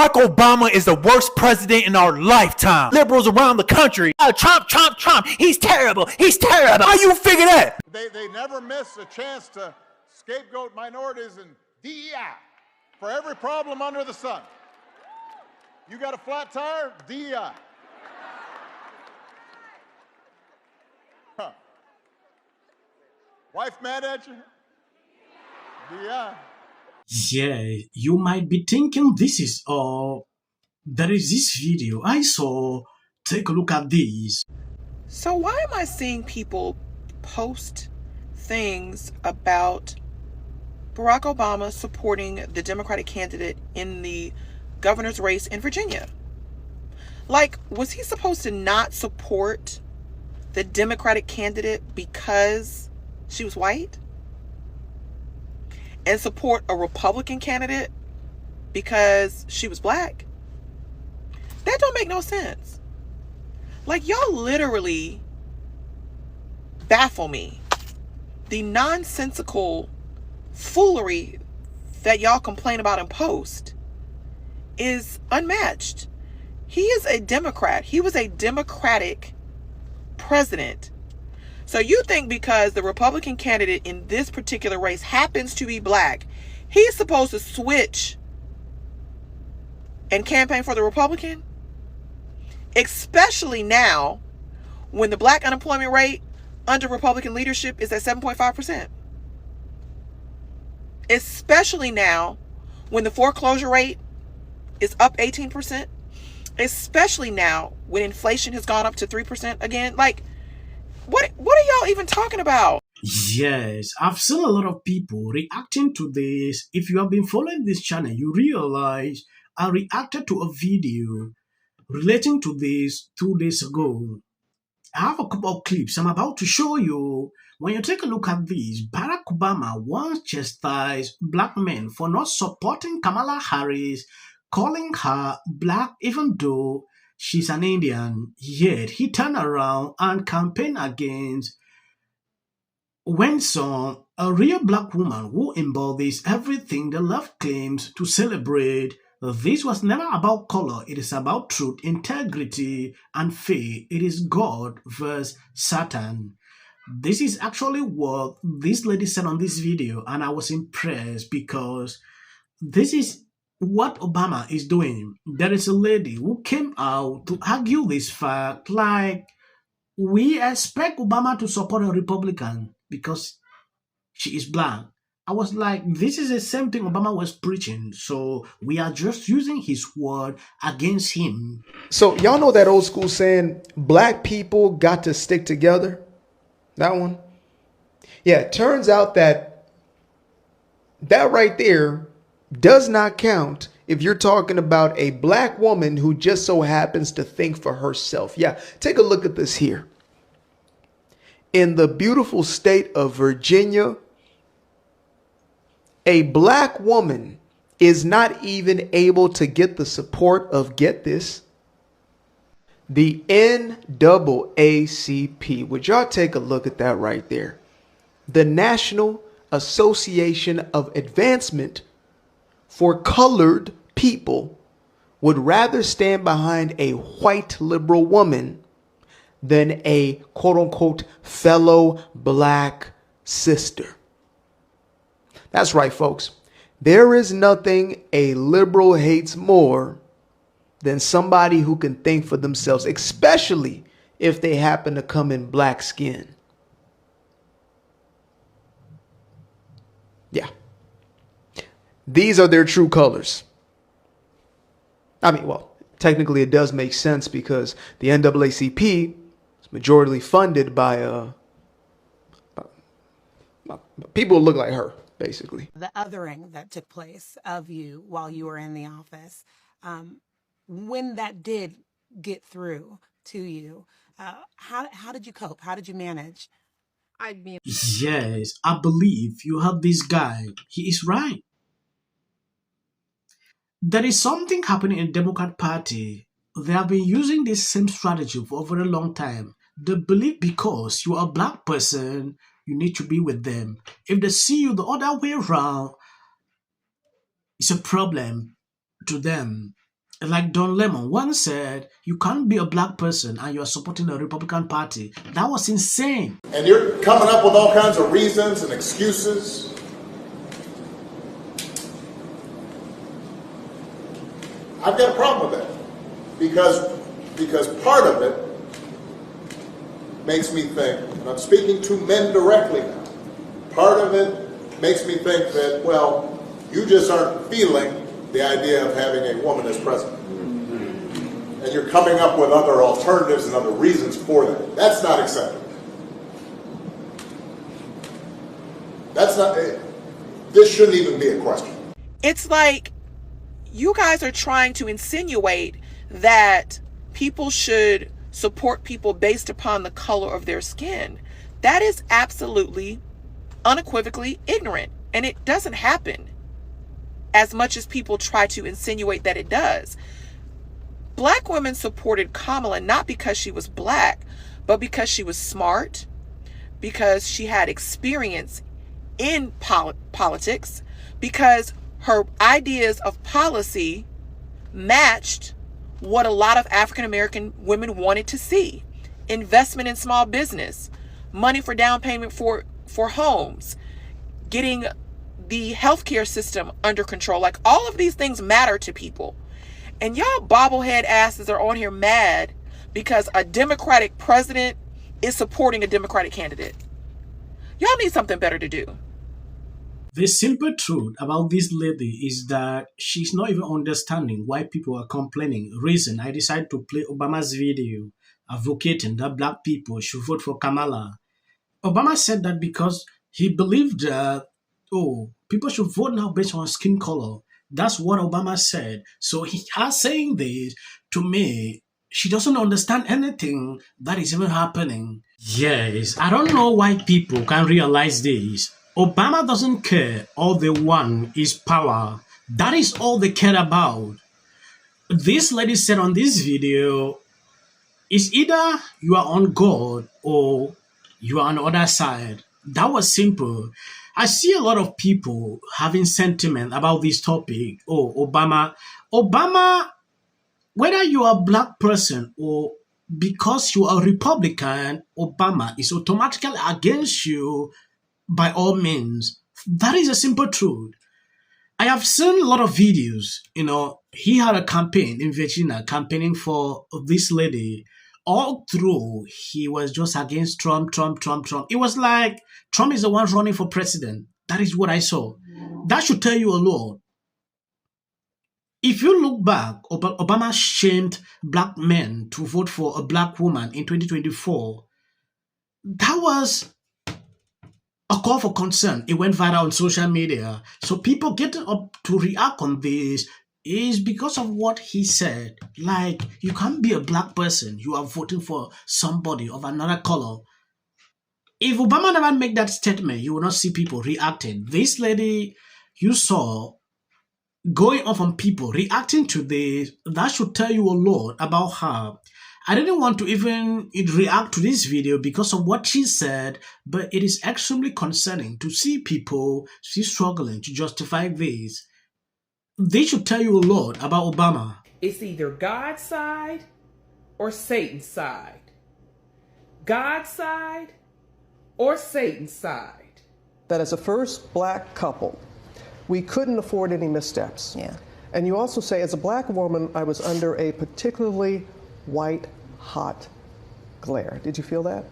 Barack Obama is the worst president in our lifetime. Liberals around the country. Trump, Trump, Trump. He's terrible. He's terrible. How you figure that? They never miss a chance to scapegoat minorities and DEI for every problem under the sun. You got a flat tire? DEI. Huh. Wife mad at you? DEI. Yeah, you might be thinking this is all. There is this video I saw. Take a look at this. So why am I seeing people post things about Barack Obama supporting the Democratic candidate in the governor's race in Virginia? Like, was he supposed to not support the Democratic candidate because she was white? And support a Republican candidate because she was black? That don't make no sense. Like, y'all literally baffle me. The nonsensical foolery that y'all complain about and post is unmatched. He is a Democrat. He was a Democratic president. So you think because the Republican candidate in this particular race happens to be black, he's supposed to switch and campaign for the Republican? Especially now when the black unemployment rate under Republican leadership is at 7.5%. Especially now when the foreclosure rate is up 18%. Especially now when inflation has gone up to 3% again. Like, what are y'all even talking about? Yes, I've seen a lot of people reacting to this. If you have been following this channel, you realize I reacted to a video relating to this 2 days ago. I have a couple of clips I'm about to show you. When you take a look at this, Barack Obama once chastised black men for not supporting Kamala Harris, calling her black even though she's an Indian. Yet he turned around and campaigned against Wenson, a real black woman who embodies everything the left claims to celebrate. This was never about color. It is about truth, integrity, and faith. It is God versus Satan. This is actually what this lady said on this video, and I was impressed because this is what Obama is doing. There is a lady who came out to argue this fact, like we expect Obama to support a Republican because she is black. I was like, this is the same thing Obama was preaching. So we are just using his word against him. So y'all know that old school saying, black people got to stick together? That one? Yeah, it turns out that right there does not count if you're talking about a black woman who just so happens to think for herself. Yeah, take a look at this here. In the beautiful state of Virginia, a black woman is not even able to get the support of, get this, the NAACP. Would y'all take a look at that right there? The National Association of Advancement for Colored People would rather stand behind a white liberal woman than a quote unquote fellow black sister. That's right, folks. There is nothing a liberal hates more than somebody who can think for themselves, especially if they happen to come in black skin. Yeah. These are their true colors. I mean, well, technically it does make sense because the NAACP is majority funded by people who look like her, basically. The othering that took place of you while you were in the office, when that did get through to you, how did you cope? How did you manage? Yes, I believe you have this guy. He is right. There is something happening in the Democrat Party. They have been using this same strategy for a very long time. They believe because you are a black person, you need to be with them. If they see you the other way around, it's a problem to them. Like Don Lemon once said, you can't be a black person and you are supporting the Republican Party. That was insane. And you're coming up with all kinds of reasons and excuses. I've got a problem with that. Because part of it makes me think, and I'm speaking to men directly now, part of it makes me think that, well, you just aren't feeling the idea of having a woman as president. And you're coming up with other alternatives and other reasons for that. That's not acceptable. This shouldn't even be a question. It's like you guys are trying to insinuate that people should support people based upon the color of their skin. That is absolutely, unequivocally ignorant. And it doesn't happen as much as people try to insinuate that it does. Black women supported Kamala not because she was black, but because she was smart, because she had experience in politics, because her ideas of policy matched what a lot of African American women wanted to see. Investment in small business, money for down payment for homes, getting the healthcare system under control. Like, all of these things matter to people. And y'all bobblehead asses are on here mad because a Democratic president is supporting a Democratic candidate. Y'all need something better to do. The simple truth about this lady is that she's not even understanding why people are complaining. Reason I decided to play Obama's video advocating that black people should vote for Kamala. Obama said that because he believed that, people should vote now based on skin color. That's what Obama said. So he has saying this to me. She doesn't understand anything that is even happening. Yes, I don't know why people can realize this. Obama doesn't care. All they want is power. That is all they care about. This lady said on this video, it's either you are on God or you are on the other side. That was simple. I see a lot of people having sentiment about this topic. Obama, whether you are a black person or because you are a Republican, Obama is automatically against you by all means. That is a simple truth. I have seen a lot of videos. He had a campaign in Virginia campaigning for this lady. All through, he was just against Trump. It was like Trump is the one running for president. That is what I saw. That should tell you a lot. If you look back, Obama shamed black men to vote for a black woman in 2024. That was a call for concern. It went viral on social media. So people getting up to react on this is because of what he said. Like, you can't be a black person. You are voting for somebody of another color. If Obama never make that statement, you will not see people reacting. This lady you saw going off on people reacting to this, that should tell you a lot about her. I didn't want to even react to this video because of what she said, but it is extremely concerning to see people still struggling to justify this. They should tell you a lot about Obama. It's either God's side or Satan's side. God's side or Satan's side. That as a first black couple, we couldn't afford any missteps. Yeah. And you also say, as a black woman, I was under a particularly white hot glare. Did you feel that?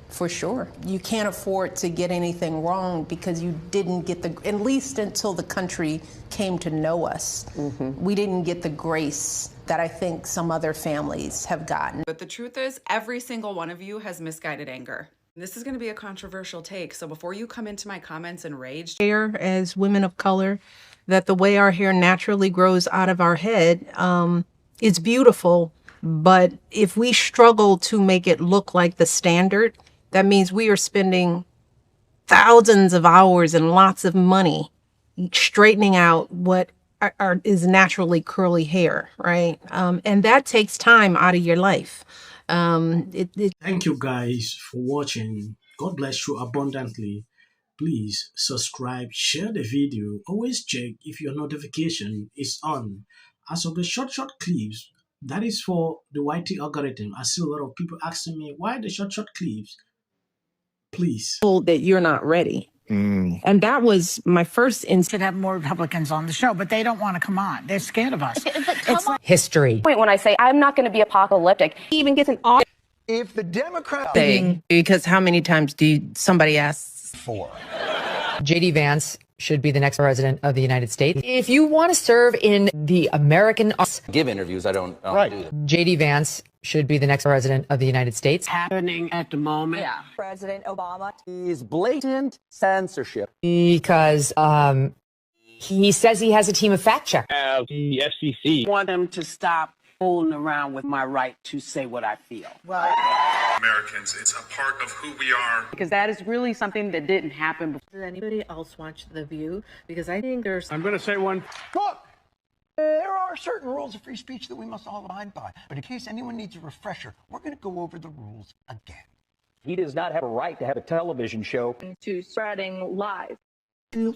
For sure. You can't afford to get anything wrong because you didn't get at least until the country came to know us, we didn't get the grace that I think some other families have gotten. But the truth is, every single one of you has misguided anger. This is going to be a controversial take, so before you come into my comments and rage, As women of color, that the way our hair naturally grows out of our head, it's beautiful. But if we struggle to make it look like the standard, that means we are spending thousands of hours and lots of money straightening out what is naturally curly hair, right? And that takes time out of your life. Thank you guys for watching. God bless you abundantly. Please subscribe, share the video. Always check if your notification is on. As of the short clips, that is for the YT algorithm. I see a lot of people asking me, why the short clips? Please. That you're not ready. And that was my first instinct. Should have more Republicans on the show, but they don't want to come on. They're scared of us. It's History. when I say I'm not going to be apocalyptic. He even gets an off If the Democrats thing, because how many times somebody asks for J.D. Vance should be the next president of the United States. If you want to serve in the American... Give interviews, I don't do them. J.D. Vance should be the next president of the United States. Happening at the moment. Yeah. President Obama Is blatant censorship. Because he says he has a team of fact checkers. The FCC. Want them to stop fooling around with my right to say what I feel. Americans, it's a part of who we are. Because that is really something that didn't happen before. Did anybody else watch The View? Because I think there's... I'm going to say one. Look, there are certain rules of free speech that we must all abide by. But in case anyone needs a refresher, we're going to go over the rules again. He does not have a right to have a television show. to spreading lies.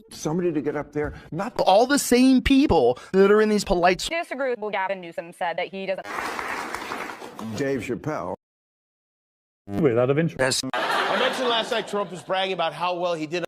Somebody to get up there, not All the same people that are in these polite... Disagree with what Gavin Newsom said that he doesn't. Dave Chappelle. Without of interest. I mentioned last night Trump was bragging about how well he did